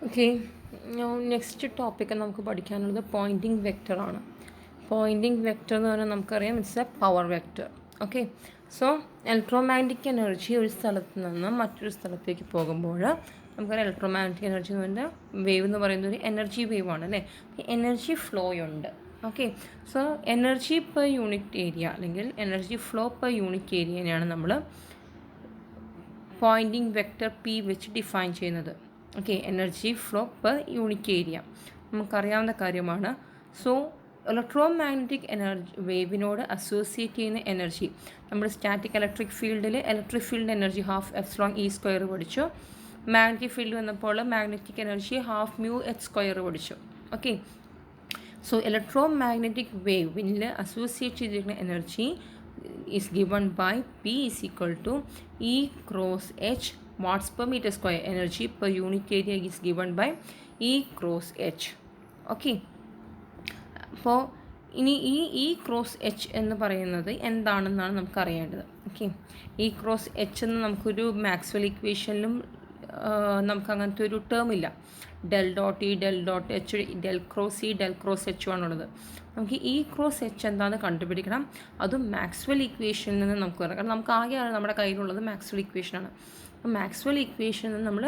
Okay, next topic നമുക്ക് പഠിക്കാനുള്ളത് Poynting വെക്റ്ററാണ്. പോയിൻറ്റിംഗ് വെക്റ്റർ എന്ന് പറഞ്ഞാൽ നമുക്കറിയാം it's A power vector. Okay, so electromagnetic energy ഒരു സ്ഥലത്ത് നിന്ന് മറ്റൊരു സ്ഥലത്തേക്ക് പോകുമ്പോൾ നമുക്കറിയാം ഇലക്ട്രോമാഗ്നറ്റിക് എനർജി എന്ന് പറഞ്ഞാൽ വേവ് എന്ന് പറയുന്നത് ഒരു എനർജി വേവ് ആണ് അല്ലേ. എനർജി ഫ്ലോ ഉണ്ട്. Okay, so energy per unit area അല്ലെങ്കിൽ എനർജി ഫ്ലോ പെർ യൂണിറ്റ് ഏരിയനെയാണ് നമ്മൾ പോയിൻറ്റിംഗ് വെക്റ്റർ പി വെച്ച് ഡിഫൈൻ ചെയ്യുന്നത്. Okay, energy flow per unit area നമുക്കറിയാവുന്ന കാര്യമാണ്. സോ ഇലക്ട്രോമാഗ്നറ്റിക് എനർജി വേവിനോട് അസോസിയേറ്റ് ചെയ്യുന്ന എനർജി നമ്മൾ static electric field energy half epsilon E square പഠിച്ചു. Magnetic field വന്നപ്പോൾ magnetic energy half mu H square പഠിച്ചു. Okay, so electromagnetic വേവിൽ associate ചെയ്തിരിക്കുന്ന energy is given by P is equal to E cross H watts per meter square. Energy per unit area is given by E cross H. Okay, അപ്പോൾ ഇനി ഈ cross H എന്ന് പറയുന്നത് എന്താണെന്നാണ് നമുക്ക് അറിയേണ്ടത്. Okay, ഈ ക്രോസ് എച്ച് എന്ന് നമുക്കൊരു മാക്സ്വെൽ ഇക്വേഷനിലും നമുക്ക് അങ്ങനത്തെ ഒരു ടേം ഇല്ല. Del dot E del dot H del cross H ആണുള്ളത്. നമുക്ക് ഈ ക്രോസ് എച്ച് എന്താണെന്ന് കണ്ടുപിടിക്കണം. അതും മാക്സ്വെൽ ഇക്വേഷനിൽ നിന്ന് നമുക്ക് പറയാം. കാരണം നമുക്ക് ആകെയാണ് നമ്മുടെ കയ്യിലുള്ളത് മാക്സ്വെൽ ഇക്വേഷനാണ്. അപ്പോൾ മാക്സ്വെൽ ഇക്വേഷനിൽ നിന്ന് നമ്മൾ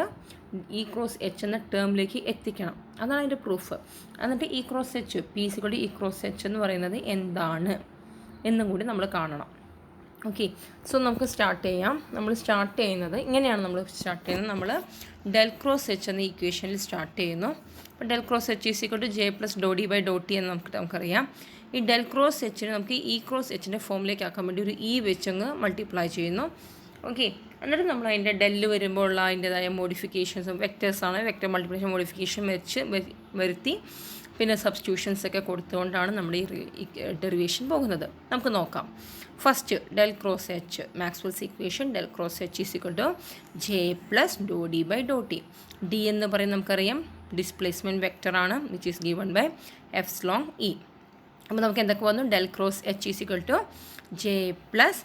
ഈ ക്രോസ് എച്ച് എന്ന ടേമിലേക്ക് എത്തിക്കണം. അതാണ് അതിൻ്റെ പ്രൂഫ്. എന്നിട്ട് ഈ ക്രോസ് എച്ച് പി സിക്വൽ ഈ ക്രോസ് എച്ച് എന്ന് പറയുന്നത് എന്താണ് എന്നും കൂടി നമ്മൾ കാണണം. ഓക്കെ, സോ നമുക്ക് സ്റ്റാർട്ട് ചെയ്യാം. നമ്മൾ സ്റ്റാർട്ട് ചെയ്യുന്നത് ഇങ്ങനെയാണ്. നമ്മൾ ഡെൽ ക്രോസ് എച്ച് എന്ന ഇക്വേഷനിൽ സ്റ്റാർട്ട് ചെയ്യുന്നു. അപ്പോൾ del cross H is equal to J plus doh D by Dr T എന്ന് നമുക്കറിയാം. ഈ ഡെൽ ക്രോസ് എച്ചിന് നമുക്ക് ഈ ക്രോസ് എച്ചിൻ്റെ ഫോമിലേക്ക് ആക്കാൻ വേണ്ടി ഒരു ഇ വെച്ചങ്ങ് മൾട്ടിപ്ലൈ ചെയ്യുന്നു. ഓക്കെ, എന്നിട്ട് നമ്മൾ അതിൻ്റെ ഡെല്ല് വരുമ്പോൾ ഉള്ള അതിൻ്റെതായ മോഡിഫിക്കേഷൻസും വെക്റ്റേഴ്സാണ്. വെക്റ്റർ മൾട്ടിപ്ലിക്കേഷൻ മോഡിഫിക്കേഷൻ വരുത്തി പിന്നെ സബ്സ്റ്റിറ്റ്യൂഷൻസ് ഒക്കെ കൊടുത്തുകൊണ്ടാണ് നമ്മൾ ഈ ഡെറിവേഷൻ പോകുന്നത്. നമുക്ക് നോക്കാം. First del cross H Maxwell's equation del cross H is equal to J plus doh D by Dr T. D എന്ന് പറയുന്നത് നമുക്കറിയാം ഡിസ്പ്ലേസ്മെൻറ്റ് വെക്റ്ററാണ് which is given by epsilon E. അപ്പോൾ നമുക്ക് എന്തൊക്കെ വന്നു? Del cross H is equal to J plus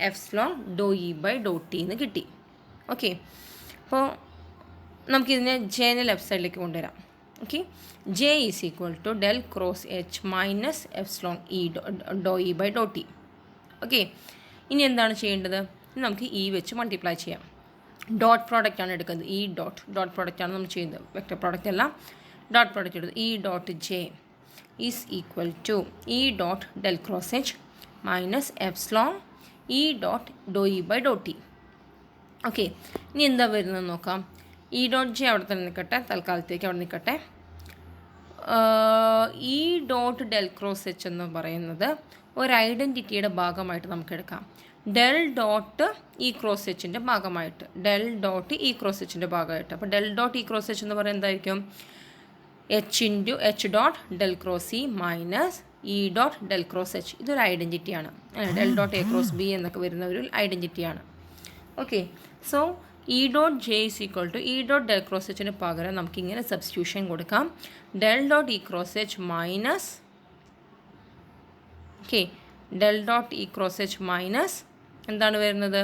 epsilon doh E by Dr T എന്ന് കിട്ടി. ഓക്കെ, അപ്പോൾ നമുക്കിതിനെ ജെനെ ലെഫ്റ്റ് സൈഡിലേക്ക് കൊണ്ടുവരാം. Okay, J is equal to del cross H minus epsilon E Dr E by Dr T. Okay, ഇനി എന്താണ് ചെയ്യേണ്ടത്? നമുക്ക് ഇ വെച്ച് മൾട്ടിപ്ലൈ ചെയ്യാം. ഡോട്ട് പ്രോഡക്റ്റാണ് എടുക്കുന്നത്. ഈ ഡോട്ട് പ്രോഡക്റ്റാണ് നമ്മൾ ചെയ്യുന്നത്. വെക്റ്റർ പ്രോഡക്റ്റ് അല്ല, ഡോട്ട് പ്രോഡക്റ്റ് എടുത്ത് E dot J is equal to E dot del cross H minus epsilon E dot Dr E by Dr T. Okay, ഇനി എന്താ വരുന്നത് നോക്കാം. ഇ ഡോട്ട് ജെ അവിടെ തന്നെ നിൽക്കട്ടെ, തൽക്കാലത്തേക്ക് അവിടെ നിൽക്കട്ടെ. E dot del cross H എന്ന് പറയുന്നത് ഒരു ഐഡൻറ്റിറ്റിയുടെ ഭാഗമായിട്ട് നമുക്ക് എടുക്കാം. ഡെൽ ഡോട്ട് ഇ ക്രോസ് എച്ചിൻ്റെ ഭാഗമായിട്ട് അപ്പോൾ del dot E cross H എന്ന് പറയുന്നത് എന്തായിരിക്കും? H into H dot del cross E minus E dot del cross H. ഇതൊരു ഐഡൻറ്റിറ്റിയാണ്. Del dot A cross B എന്നൊക്കെ വരുന്ന ഒരു ഐഡൻറ്റിറ്റിയാണ്. Okay, so E dot J is equal to E dot del cross എച്ചിന് പകരം നമുക്കിങ്ങനെ സബ്സ്റ്റിറ്റ്യൂഷൻ കൊടുക്കാം. Del dot E cross H minus del dot E cross H minus എന്താണ് വരുന്നത്?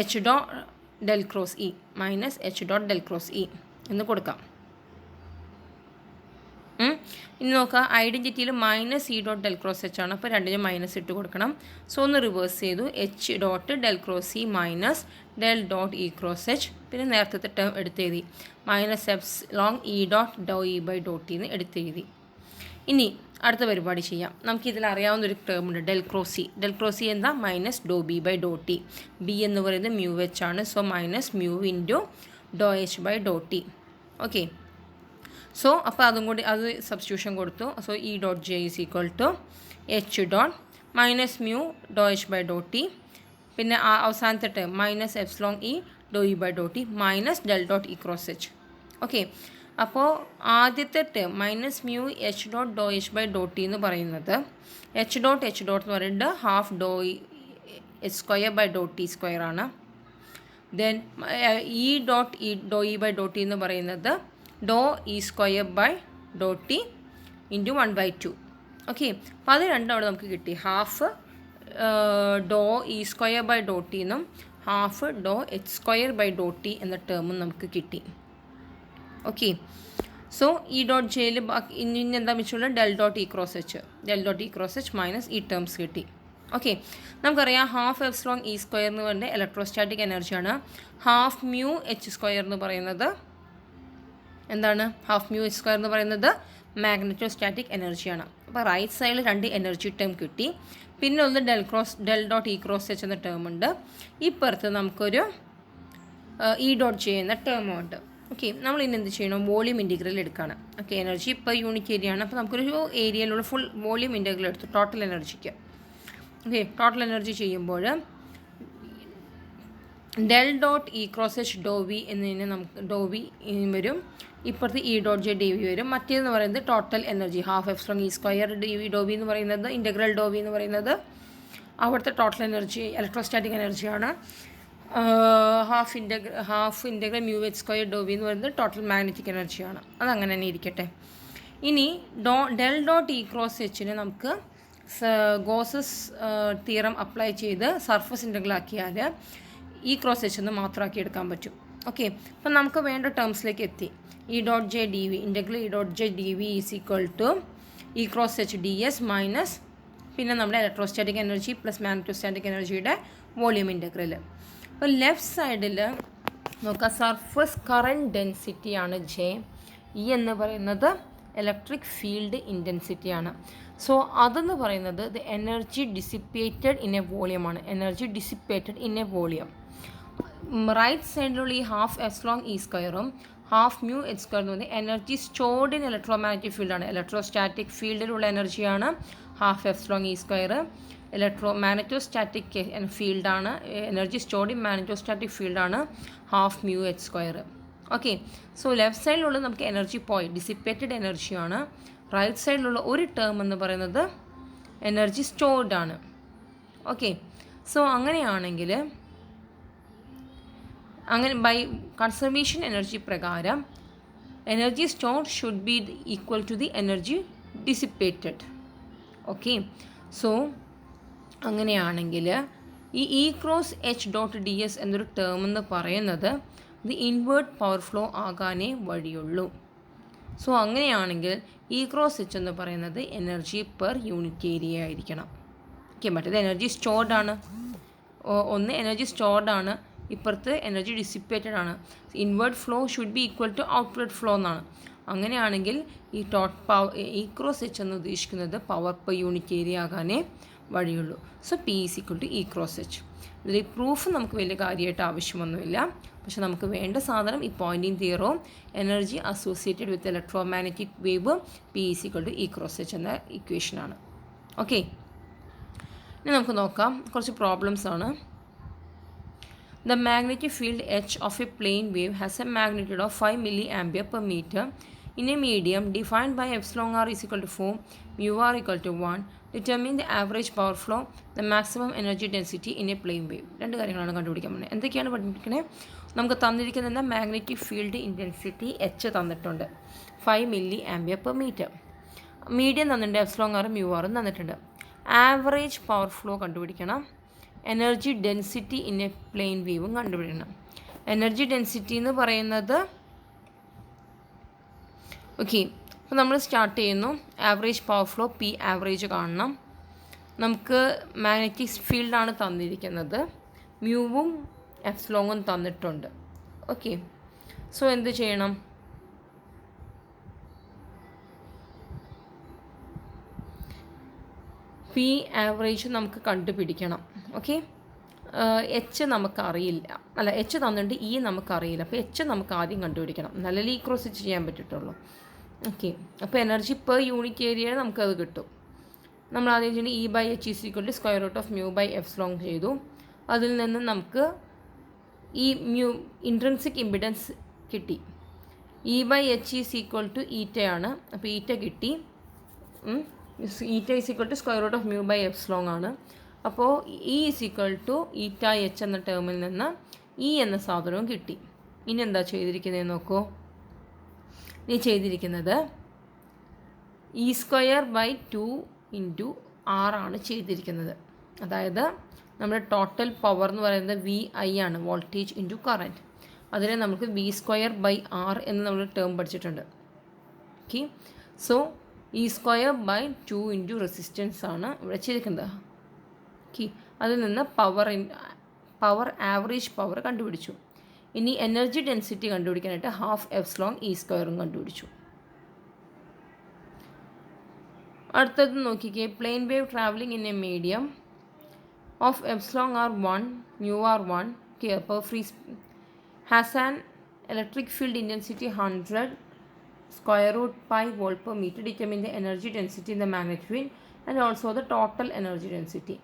H dot del cross E minus H dot del cross E എന്ന് കൊടുക്കാം. ഇനി നോക്കുക, ഐഡൻറ്റിറ്റിയിൽ minus E dot del cross H ആണ്. അപ്പോൾ രണ്ടിനും മൈനസ് ഇട്ട് കൊടുക്കണം. സോ ഒന്ന് റിവേഴ്സ് ചെയ്തു. H dot del cross E minus del dot E cross H. പിന്നെ നേരത്തെ ടേം എടുത്തെഴുതി minus epsilon E dot Dr E by Dr T എന്ന് എടുത്തെഴുതി. ഇനി അടുത്ത പരിപാടി ചെയ്യാം. നമുക്കിതിൽ അറിയാവുന്നൊരു ടേം ഉണ്ട്, ഡെൽ ക്രോസ് ഇ എന്താ? Minus do B by Dr T. B എന്ന് പറയുന്നത് മ്യൂ എച്ച് ആണ്. So minus mu into do H by Dr T. Okay, so അപ്പോൾ അതും കൂടി അത് സബ്സ്റ്റിറ്റ്യൂഷൻ കൊടുത്തു. So E dot J is equal to H dot minus mu do H by Dr T. പിന്നെ അവസാനത്തെ term minus epsilon E Dr E by Dr T minus del dot E cross H. Okay, അപ്പോൾ ആദ്യത്തെ term minus mu H dot do H by Dr T എന്ന് പറയുന്നത് H dot എന്ന് പറയുന്നത് half do H square by Dr T square ആണ്. Then E dot Dr E by Dr T എന്ന് പറയുന്നത് do E square by Dr T into 1/2. Okay, അപ്പോൾ അത് രണ്ടും അവിടെ നമുക്ക് കിട്ടി. Half do E square by Dr T എന്നും half do H square by Dr T എന്ന ടേമും നമുക്ക് കിട്ടി. ഓക്കെ. സോ ഇ ഡോട്ട് ജെയിൽ ഇനി എന്താ വെച്ചുള്ളത് del dot E cross H minus ഈ ടേംസ് കിട്ടി. ഓക്കെ, നമുക്കറിയാം ഹാഫ് എപ്സിലോൺ ഇ സ്ക്വയർ എന്ന് പറയുന്നത് ഇലക്ട്രോസ്റ്റാറ്റിക് എനർജിയാണ്. ഹാഫ് മ്യൂ എച്ച് സ്ക്വയർ എന്ന് പറയുന്നത് എന്താണ്? ഹാഫ് മ്യൂ എച്ച് സ്ക്വയർ എന്ന് പറയുന്നത് മാഗ്നറ്റോസ്റ്റാറ്റിക് എനർജിയാണ്. അപ്പോൾ റൈറ്റ് സൈഡിൽ 2 എനർജി ടേം കിട്ടി. പിന്നെ ഒന്ന് del dot E cross H എന്ന ടേം ഉണ്ട്. ഇപ്പുറത്ത് നമുക്കൊരു ഇ ഡോട്ട് ജെ എന്ന ടേമും ഉണ്ട്. ഓക്കെ, നമ്മൾ ഇനി എന്ത് ചെയ്യണം? വോളിയം ഇൻറ്റിഗ്രൽ എടുക്കുകയാണ്. Okay, energy per unit area ആണ്. അപ്പോൾ നമുക്കൊരു ഏരിയയിലുള്ള ഫുൾ വോളിയം ഇൻറ്റിഗ്രൽ എടുത്തു ടോട്ടൽ എനർജിക്ക്. ഓക്കെ, ടോട്ടൽ എനർജി ചെയ്യുമ്പോൾ del dot E cross H do V എന്നതിന് നമുക്ക് ഡോ വി വരും. ഇപ്പുറത്ത് E dot J D V വരും. മറ്റേതെന്ന് പറയുന്നത് total energy half epsilon E square D V do V എന്ന് പറയുന്നത് ഇൻ്റഗ്രൽ ഡോ വി എന്ന് പറയുന്നത് അവിടുത്തെ ടോട്ടൽ എനർജി ഇലക്ട്രോസ്റ്റാറ്റിക് എനർജിയാണ്. Half integral mu H square ഡോ വി എന്ന് പറയുന്നത് ടോട്ടൽ മാഗ്നറ്റിക് എനർജിയാണ്. അതങ്ങനെ തന്നെ ഇരിക്കട്ടെ. ഇനി ഡെൽ ഡോട്ട് ഇ ക്രോസ് എച്ചിന് നമുക്ക് ഗോസസ് തിയറം അപ്ലൈ ചെയ്ത് സർഫസ് ഇൻ്റഗ്രൽ ആക്കിയാൽ ഇ ക്രോസ് എച്ച് എന്ന് മാത്രമാക്കി എടുക്കാൻ പറ്റും. ഓക്കെ, അപ്പം നമുക്ക് വേണ്ട ടേംസിലേക്ക് എത്തി. E dot J D V integral E dot J D V is equal to E cross H D S minus പിന്നെ നമ്മുടെ ഇലക്ട്രോസ്റ്റാറ്റിക് എനർജി പ്ലസ് മാഗ്നറ്റോസ്റ്റാറ്റിക് എനർജിയുടെ വോളിയം ഇൻ്റഗ്രൽ. അപ്പോൾ ലെഫ്റ്റ് സൈഡിൽ നോക്കുക, സർഫസ് കറൻറ്റ് ഡെൻസിറ്റിയാണ് ജെ. ഇ എന്ന് പറയുന്നത് electric field ഇൻറ്റൻസിറ്റിയാണ്. സോ അതെന്ന് പറയുന്നത് the energy dissipated in a വോളിയമാണ്. Energy dissipated in a volume. Right സൈഡിലുള്ള ഈ ഹാഫ് എപ്സിലോൺ ഇ സ്ക്വയറും ഹാഫ് മ്യൂ എച്ച് സ്ക്വയർ എന്ന് പറയുന്നത് എനർജി സ്റ്റോർഡ് ഇൻ ഇലക്ട്രോമാഗ്നറ്റിക് ഫീൽഡാണ്. ഇലക്ട്രോസ്റ്റാറ്റിക് ഫീൽഡിലുള്ള എനർജിയാണ് half epsilon E square. Magnetostatic ഫീൽഡാണ്, എനർജി സ്റ്റോർഡ് ഇൻ മാഗ്നറ്റോസ്റ്റാറ്റിക് ഫീൽഡാണ് half mu H square. Okay, so left സൈഡിലുള്ള നമുക്ക് എനർജി ഡിസിപ്പേറ്റഡ് എനർജിയാണ്. റൈറ്റ് സൈഡിലുള്ള ഒരു ടേം എന്ന് പറയുന്നത് എനർജി സ്റ്റോർഡ് ആണ്. ഓക്കെ, സോ അങ്ങനെയാണെങ്കിൽ ബൈ കൺസർവേഷൻ എനർജി പ്രകാരം energy stored should be equal to the energy dissipated. Okay, so അങ്ങനെയാണെങ്കിൽ ഈ E cross H dot D S എന്നൊരു ടേം എന്ന് പറയുന്നത് ദി ഇൻവേർട്ട് പവർ ഫ്ലോ ആകാനേ വഴിയുള്ളൂ. സോ അങ്ങനെയാണെങ്കിൽ ഇ ക്രോസ് എച്ച് എന്ന് പറയുന്നത് എനർജി പെർ യൂണിറ്റ് ഏരിയ ആയിരിക്കണം. ഓക്കെ, മറ്റേത് എനർജി സ്റ്റോർഡ് ആണ്. ഒന്ന് എനർജി സ്റ്റോർഡ് ആണ്, ഇപ്പുറത്ത് എനർജി ഡിസിപ്പേറ്റഡ് ആണ്. Inward flow should be equal to outward flow എന്നാണ്. അങ്ങനെയാണെങ്കിൽ ഈ ഇ ക്രോസ് എച്ച് എന്ന് ഉദ്ദേശിക്കുന്നത് പവർ പെർ യൂണിറ്റ് ഏരിയ ആകാനേ വഴിയുള്ളൂ. So P is equal to E cross H. ഇതിൽ പ്രൂഫ് നമുക്ക് വലിയ കാര്യമായിട്ട് ആവശ്യമൊന്നുമില്ല. പക്ഷെ നമുക്ക് വേണ്ട സാധനം ഈ പോയിൻറ്റിംഗ് തിയറവും energy associated with electromagnetic wave P is equal to E cross H എന്ന ഇക്വേഷനാണ്. ഓക്കെ, ഇനി നമുക്ക് നോക്കാം കുറച്ച് പ്രോബ്ലംസ് ആണ്. The magnetic field H of a plane wave has a magnitude of 5 milliampere per meter in a medium defined by epsilon r is equal to 4, mu r equal to 1. Determine the average power flow, the maximum energy density in a plane wave. രണ്ട് കാര്യങ്ങളാണ് കണ്ടുപിടിക്കാൻ പോകുന്നത്. എന്തൊക്കെയാണ് പഠിപ്പിക്കുന്നത്? നമുക്ക് തന്നിരിക്കുന്ന magnetic field intensity H തന്നിട്ടുണ്ട്, 5 milliampere per meter. Medium തന്നിട്ടുണ്ട്, എപ്സിലോൺ ആറും മ്യൂ ആറും തന്നിട്ടുണ്ട്. ആവറേജ് പവർ ഫ്ലോ കണ്ടുപിടിക്കണം. Energy density in a plane വേവും കണ്ടുപിടിക്കണം. എനർജി ഡെൻസിറ്റി എന്ന് പറയുന്നത് ഓക്കെ, അപ്പോൾ നമ്മൾ സ്റ്റാർട്ട് ചെയ്യുന്നു. Average power flow P average കാണണം. നമുക്ക് മാഗ്നറ്റിക് ഫീൽഡാണ് തന്നിരിക്കുന്നത്, മ്യൂവും എപ്സിലോണും തന്നിട്ടുണ്ട്. ഓക്കെ, സോ എന്ത് ചെയ്യണം? പി ആവറേജ് നമുക്ക് കണ്ടുപിടിക്കണം. ഓക്കെ, എച്ച് നമുക്കറിയില്ല, അല്ല എച്ച് തന്നിട്ടുണ്ട്, ഇ നമുക്കറിയില്ല. അപ്പോൾ എച്ച് നമുക്ക് ആദ്യം കണ്ടുപിടിക്കണം, നല്ല ഇ ക്രോസ് എച്ച് ചെയ്യാൻ പറ്റത്തുള്ളൂ. ഓക്കെ, അപ്പോൾ എനർജി പെർ യൂണിറ്റ് ഏരിയയിൽ നമുക്കത് കിട്ടും. നമ്മൾ ആദ്യം ചെയ്യുന്നത് E by H is equal to square root of mu by epsilon ചെയ്തു. അതിൽ നിന്ന് നമുക്ക് ഈ ഇൻട്രിൻസിക് ഇമ്പിഡൻസ് കിട്ടി. E by H is equal to ഈറ്റയാണ്. അപ്പോൾ ഈറ്റ കിട്ടി. Eta is equal to square root of mu by epsilon ആണ്. അപ്പോൾ E is equal to eta H എന്ന ടേമിൽ നിന്ന് ഇ എന്ന സാധനവും കിട്ടി. ഇനി എന്താ ചെയ്തിരിക്കുന്നത് നോക്കൂ. ഇനി ചെയ്തിരിക്കുന്നത് E square by 2 into R ആണ് ചെയ്തിരിക്കുന്നത്. അതായത് നമ്മുടെ ടോട്ടൽ പവർ എന്ന് പറയുന്നത് വി ഐ ആണ്, വോൾട്ടേജ് ഇൻറ്റു കറൻറ്റ്. അതിനെ നമുക്ക് V²/R എന്ന് നമ്മൾ ടേം പഠിച്ചിട്ടുണ്ട്. Okay, so E²/2 into resistance ആണ് ഇവിടെ ചെയ്തിരിക്കുന്നത്. ഓക്കെ, അതിൽ നിന്ന് പവർ ആവറേജ് പവർ കണ്ടുപിടിച്ചു. ഇനി എനർജി ഡെൻസിറ്റി കണ്ടുപിടിക്കാനായിട്ട് ½ε² കണ്ടുപിടിച്ചു. അടുത്തത് നോക്കിക്കേ, plane wave travelling in A medium of εr1 μr1 per free has an electric field intensity 100 √π volt per meter. Determine the energy density in the magnetic field and also the total energy density.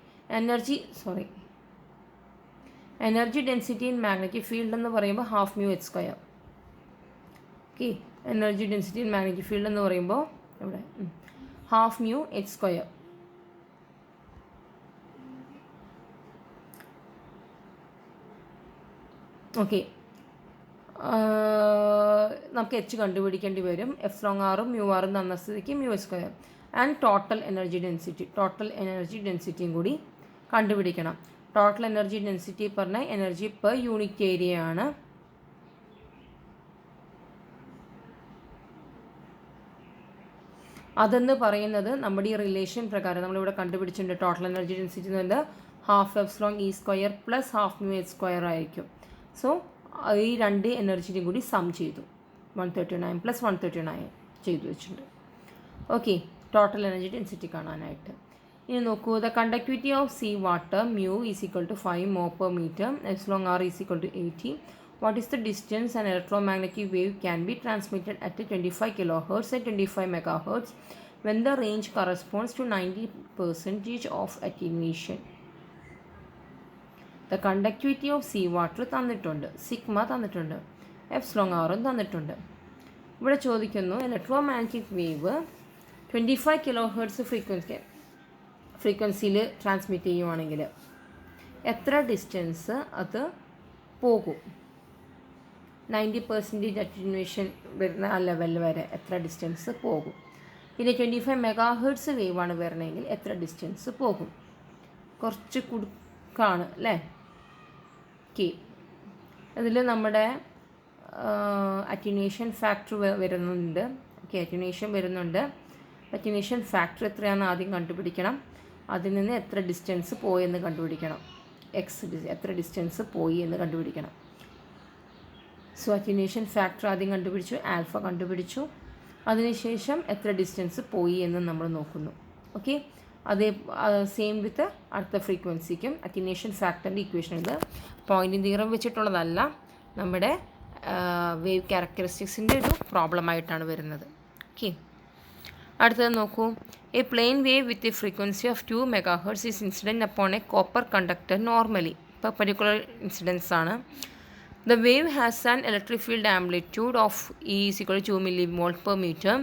Energy density in magnetic field എന്ന് പറയുമ്പോൾ ½μh². Okay, energy density in magnetic field എന്ന് പറയുമ്പോൾ ഇവിടെ ½ μh². Okay, നമുക്ക് H കണ്ടുപിടിക്കേണ്ടി വരും. εr-ഉം μr-ഉം തന്ന സ്ഥിതിക്ക് μh². And total energy ഡെൻസിറ്റിയും കൂടി കണ്ടുപിടിക്കണം. ടോട്ടൽ എനർജി ഡെൻസിറ്റി പറഞ്ഞാൽ എനർജി പെർ യൂണിറ്റ് ഏരിയ ആണ്. അതെന്ന് പറയുന്നത് നമ്മുടെ ഈ റിലേഷൻ പ്രകാരം നമ്മളിവിടെ കണ്ടുപിടിച്ചിട്ടുണ്ട്. ടോട്ടൽ എനർജി ഡെൻസിറ്റി എന്ന് പറയുന്നത് ½ εe² + ½ μh² ആയിരിക്കും. സോ ഈ രണ്ട് എനർജിയും കൂടി സം ചെയ്തു 139 + 139 ചെയ്തു വെച്ചിട്ടുണ്ട്. ഓക്കെ, ടോട്ടൽ എനർജി ഡെൻസിറ്റി കാണാനായിട്ട്. ഇനി നോക്കൂ, the conductivity of sea water μ = 5 mho/m, εr = 80. What is the distance an electromagnetic wave can be transmitted at 25 kHz and 25 MHz when the range corresponds to 90% of attenuation? The conductivity of sea water തന്നിട്ടുണ്ട്, sigma തന്നിട്ടുണ്ട്, εr തന്നിട്ടുണ്ട്. ഇവിടെ ചോദിക്കുന്നു electromagnetic wave 25 kHz ഫ്രീക്വൻസിയിൽ transmit ചെയ്യുവാണെങ്കിൽ എത്ര distance അത് പോകും? 90% അറ്റന്വേഷൻ വരുന്ന ആ ലെവൽ വരെ എത്ര ഡിസ്റ്റൻസ് പോകും? പിന്നെ 25 MHz വേവാണ് വരണമെങ്കിൽ എത്ര ഡിസ്റ്റൻസ് പോകും? കുറച്ച് കുടുക്കാണ് അല്ലേ? ഓക്കെ, അതിൽ നമ്മുടെ അറ്റന്വേഷൻ ഫാക്ടർ വരുന്നുണ്ട്. ഓക്കെ, അറ്റന്വേഷൻ ഫാക്ടർ എത്രയാണെന്ന് ആദ്യം കണ്ടുപിടിക്കണം. അതിൽ നിന്ന് എത്ര ഡിസ്റ്റൻസ് പോയെന്ന് കണ്ടുപിടിക്കണം. എത്ര ഡിസ്റ്റൻസ് പോയി എന്ന് കണ്ടുപിടിക്കണം. സോ അറ്റന്വേഷൻ ഫാക്ടർ ആദ്യം കണ്ടുപിടിച്ചു, ആൽഫ കണ്ടുപിടിച്ചു. അതിനുശേഷം എത്ര ഡിസ്റ്റൻസ് പോയി എന്ന് നമ്മൾ നോക്കുന്നു. ഓക്കെ, അതേ സെയിം വിത്ത് അടുത്ത ഫ്രീക്വൻസിക്കും അറ്റന്വേഷൻ ഫാക്ടറിൻ്റെ ഇക്വേഷൻ. ഇത് പോയിൻറ്റിംഗ് തിയറം വെച്ചിട്ടുള്ളതല്ല, നമ്മുടെ വേവ് ക്യാരക്ടറിസ്റ്റിക്സിൻ്റെ ഒരു പ്രോബ്ലമായിട്ടാണ് വരുന്നത്. ഓക്കെ, അടുത്തത് നോക്കൂ, A plane wave with a frequency of 2 MHz is incident upon A copper conductor normally. ഇപ്പോൾ പെർപെൻഡിക്കുലർ ഇൻസിഡൻസ് ആണ്. The wave has an electric field amplitude of E = 2 mV/m.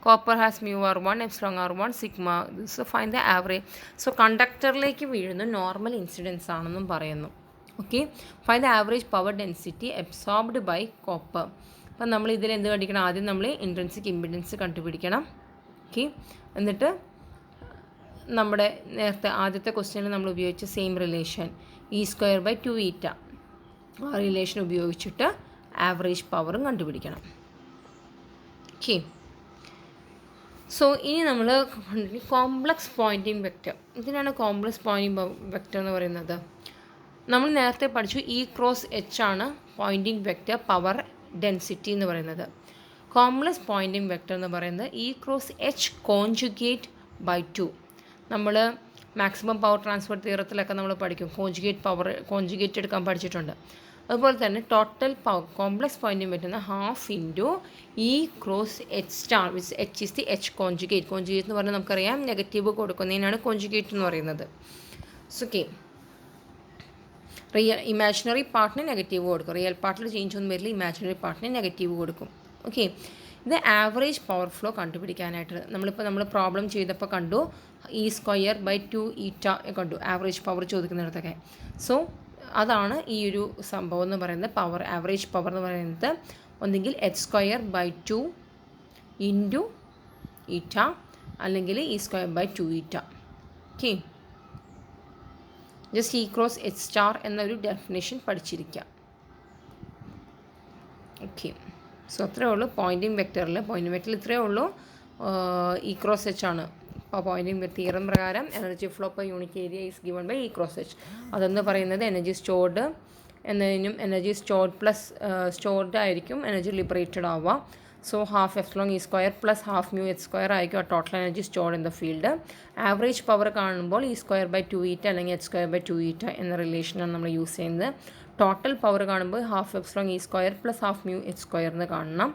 Copper has μr1, εr1, sigma. So find the average. So കണ്ടക്ടറിലേക്ക് വീഴുന്ന normal incidence ആണെന്നും പറയുന്നു. Okay, find the average power density absorbed by copper. അപ്പം നമ്മൾ ഇതിൽ എന്ത് കണ്ടിരിക്കണം? ആദ്യം നമ്മൾ ഇൻട്രിൻസിക് ഇമ്പിഡൻസ് കണ്ടുപിടിക്കണം. ഓക്കെ, എന്നിട്ട് നമ്മുടെ നേരത്തെ ആദ്യത്തെ ക്വസ്റ്റ്യനിൽ നമ്മൾ ഉപയോഗിച്ച സെയിം റിലേഷൻ E²/2η ആ റിലേഷൻ ഉപയോഗിച്ചിട്ട് ആവറേജ് പവറും കണ്ടുപിടിക്കണം. ഓക്കെ, സോ ഇനി നമ്മൾ കോംപ്ലക്സ് പോയിൻറ്റിംഗ് വെക്റ്റർ. ഇതിനാണ് കോംപ്ലക്സ് പോയിൻറ്റിംഗ് വെക്റ്റർ എന്ന് പറയുന്നത്. നമ്മൾ നേരത്തെ പഠിച്ചു E×H ആണ് പോയിൻറ്റിംഗ് വെക്റ്റർ പവർ ഡെൻസിറ്റി എന്ന് പറയുന്നത്. കോംപ്ലക്സ് പോയിൻറ്റിംഗ് വെക്റ്റർ എന്ന് പറയുന്നത് E×H കോൺജുഗേറ്റ് ബൈ 2. നമ്മൾ മാക്സിമം പവർ ട്രാൻസ്ഫർ തിയറത്തിലൊക്കെ നമ്മൾ പഠിക്കും, കോൺജുഗേറ്റ് എടുക്കാൻ പഠിച്ചിട്ടുണ്ട്. അതുപോലെ തന്നെ total power complex Poynting vector ½ E×H*, which H is the H conjugate. Conjugate എന്ന് പറഞ്ഞാൽ നമുക്കറിയാം നെഗറ്റീവ് കൊടുക്കുന്നതിനാണ് കോൺജുഗേറ്റ് എന്ന് പറയുന്നത്. ഓക്കെ, ഇമാജിനറി പാർട്ടിന് നെഗറ്റീവ് കൊടുക്കും, റിയൽ പാർട്ടിൽ ചേഞ്ച് ഒന്നും വരില്ല, ഇമാജിനറി പാർട്ടിന് നെഗറ്റീവ് കൊടുക്കും. ഓക്കെ, ഇത് ആവറേജ് പവർ ഫ്ലോ കണ്ടുപിടിക്കാനായിട്ട് നമ്മൾ പ്രോബ്ലം ചെയ്തപ്പോൾ കണ്ടു E²/2η കണ്ടു, ആവറേജ് പവർ ചോദിക്കുന്നിടത്തൊക്കെ. സോ അതാണ് ഈ ഒരു സംഭവം എന്ന് പറയുന്നത്. പവർ ആവറേജ് പവർ എന്ന് പറയുന്നത് ഒന്നെങ്കിൽ H²/2 ഇൻറ്റു ഈറ്റ അല്ലെങ്കിൽ E²/2η. ഓക്കെ, ജസ്റ്റ് E×H* എന്നൊരു ഡെഫിനേഷൻ പഠിച്ചിരിക്കുക. ഓക്കെ, സോ അത്രയേ ഉള്ളൂ പോയിൻറ്റിംഗ് വെക്ടറിൽ ഇത്രയേ ഉള്ളൂ. ഇ ക്രോസ് എച്ച് ആണ്. അപ്പോൾ പോയിൻറ്റിംഗ് തിയറം പ്രകാരം energy flow per unit area is given by E cross H. അതെന്ന് പറയുന്നത് എനർജി സ്റ്റോർഡ് എന്നതിനും എനർജി സ്റ്റോർഡ് പ്ലസ് സ്റ്റോർഡ് ആയിരിക്കും എനർജി ലിബറേറ്റഡ് ആവുക. So half epsilon E square plus half mu H square ആയിരിക്കും total energy stored in the field. Average power കാണുമ്പോൾ E square by 2η അല്ലെങ്കിൽ H square by 2η എന്ന റിലേഷനാണ് നമ്മൾ use ചെയ്യുന്നത്. Total power കാണുമ്പോൾ half epsilon E square plus half mu H square എന്ന് കാണണം.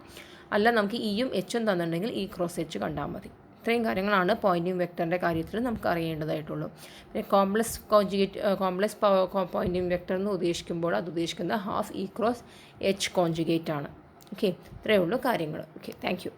അല്ല നമുക്ക് ഇയും എച്ചും തന്നിട്ടുണ്ടെങ്കിൽ ഇ ക്രോസ് എച്ച് കണ്ടാൽ മതി. ഇത്രയും കാര്യങ്ങളാണ് പോയിൻറ്റിംഗ് വെക്ടറിൻ്റെ കാര്യത്തിൽ നമുക്ക് അറിയേണ്ടതായിട്ടുള്ളൂ. പിന്നെ കോംപ്ലക്സ് പോയിൻറ്റിംഗ് വെക്ടർ എന്ന് ഉദ്ദേശിക്കുമ്പോൾ അത് ഉദ്ദേശിക്കുന്നത് half E cross H conjugate ആണ്. ഓക്കെ, ഇത്രയേ ഉള്ളൂ കാര്യങ്ങൾ. Okay, thank you.